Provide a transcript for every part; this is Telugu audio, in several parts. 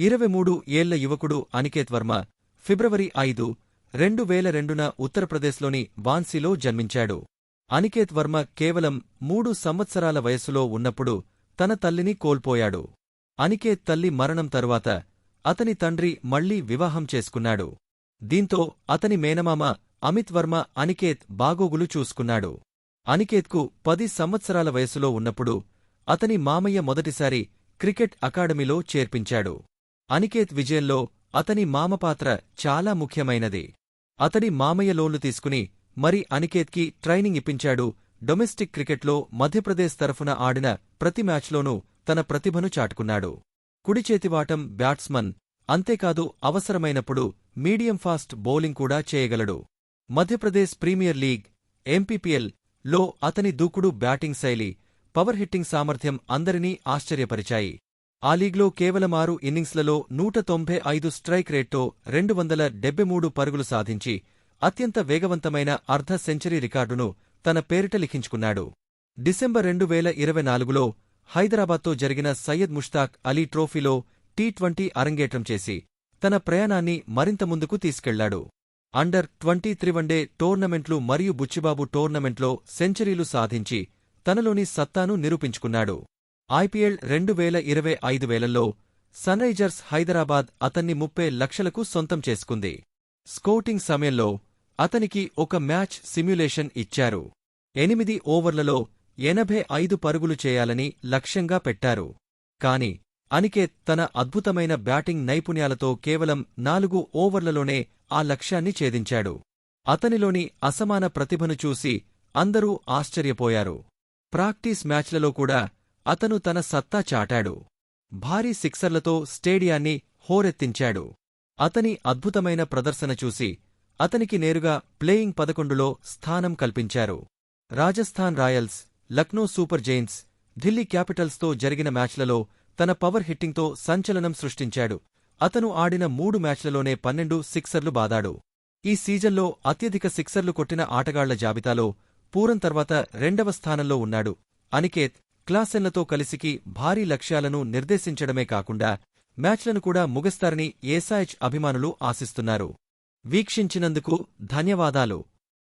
23 ఏళ్ల యువకుడు అనికేత్ వర్మ ఫిబ్రవరి 5, 2002న ఉత్తరప్రదేశ్లోని వాన్సీలో జన్మించాడు. అనికేత్ వర్మ కేవలం 3 సంవత్సరాల వయస్సులో ఉన్నప్పుడు తన తల్లిని కోల్పోయాడు. అనికేత్ తల్లి మరణం తరువాత అతని తండ్రి మళ్లీ వివాహం చేసుకున్నాడు. దీంతో అతని మేనమామ అమిత్ వర్మ అనికేత్ బాగోగులు చూసుకున్నాడు. అనికేత్కు 10 సంవత్సరాల వయస్సులో ఉన్నప్పుడు అతని మామయ్య మొదటిసారి క్రికెట్ అకాడమీలో చేర్పించాడు. అనికేత్ విజయంలో అతని మామ పాత్ర చాలా ముఖ్యమైనది. అతడి మామయ్య లోన్లు తీసుకుని మరి అనికేత్కి ట్రైనింగ్ ఇప్పించాడు. డొమెస్టిక్ క్రికెట్లో మధ్యప్రదేశ్ తరఫున ఆడిన ప్రతి మ్యాచ్లోనూ తన ప్రతిభను చాటుకున్నాడు. కుడిచేతివాటం బ్యాట్స్మన్, అంతేకాదు అవసరమైనప్పుడు మీడియం ఫాస్ట్ బౌలింగ్ కూడా చేయగలడు. మధ్యప్రదేశ్ ప్రీమియర్ లీగ్ ఎంపీపీఎల్ లో అతని దూకుడు బ్యాటింగ్ శైలి, పవర్ హిట్టింగ్ సామర్థ్యం అందరినీ ఆశ్చర్యపరిచాయి. ఆ లీగ్లో కేవలం 6 ఇన్నింగ్స్లలో 195 స్ట్రైక్ రేట్తో 273 పరుగులు సాధించి అత్యంత వేగవంతమైన అర్ధ సెంచరీ రికార్డును తన పేరిట లిఖించుకున్నాడు. డిసెంబర్ 2024లో హైదరాబాద్తో జరిగిన సయ్యద్ ముష్తాక్ అలీ ట్రోఫీలో టీ20 అరంగేట్రం చేసి తన ప్రయాణాన్ని మరింత ముందుకు తీసుకెళ్లాడు. అండర్-23 వన్డే టోర్నమెంట్లు మరియు బుచ్చిబాబు టోర్నమెంట్లో సెంచరీలు సాధించి తనలోని సత్తాను నిరూపించుకున్నాడు. ఐపీఎల్ 2025 వేలంలో సన్రైజర్స్ హైదరాబాద్ అతన్ని 30 లక్షలకు సొంతం చేసుకుంది. స్కౌటింగ్ సమయంలో అతనికి ఒక మ్యాచ్ సిమ్యులేషన్ ఇచ్చారు. 8 ఓవర్లలో 85 పరుగులు చేయాలని లక్ష్యంగా పెట్టారు. కాని అనికేత్ తన అద్భుతమైన బ్యాటింగ్ నైపుణ్యాలతో కేవలం 4 ఓవర్లలోనే ఆ లక్ష్యాన్ని ఛేదించాడు. అతనిలోని అసమాన ప్రతిభను చూసి అందరూ ఆశ్చర్యపోయారు. ప్రాక్టీస్ మ్యాచ్లలో కూడా అతను తన సత్తా చాటాడు. భారీ సిక్సర్లతో స్టేడియాన్ని హోరెత్తించాడు. అతని అద్భుతమైన ప్రదర్శన చూసి అతనికి నేరుగా ప్లేయింగ్ 11లో స్థానం కల్పించారు. Rajasthan Royals, Lucknow Super Giants, Delhi క్యాపిటల్స్తో జరిగిన మ్యాచ్లలో తన పవర్ హిట్టింగ్తో సంచలనం సృష్టించాడు. అతను ఆడిన 3 మ్యాచ్లలోనే 12 సిక్సర్లు బాదాడు. ఈ సీజన్లో అత్యధిక సిక్సర్లు కొట్టిన ఆటగాళ్ల జాబితాలో పూరన్ తర్వాత 2వ స్థానంలో ఉన్నాడు. అనికేత్ క్లాసెన్లతో కలిసికి భారీ లక్ష్యాలను నిర్దేశించడమే కాకుండా మ్యాచ్లను కూడా ముగిస్తారని ఏసాయచ్ అభిమానులు ఆశిస్తున్నారు. వీక్షించినందుకు ధన్యవాదాలు.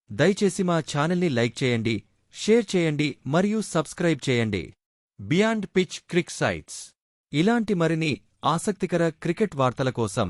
దయచేసి మా ఛానల్ని లైక్ చేయండి, షేర్ చేయండి మరియు సబ్స్క్రైబ్ చేయండి. బియాండ్ పిచ్ క్రిక్ సైట్స్ ఇలాంటి మరిన్ని ఆసక్తికర క్రికెట్ వార్తల కోసం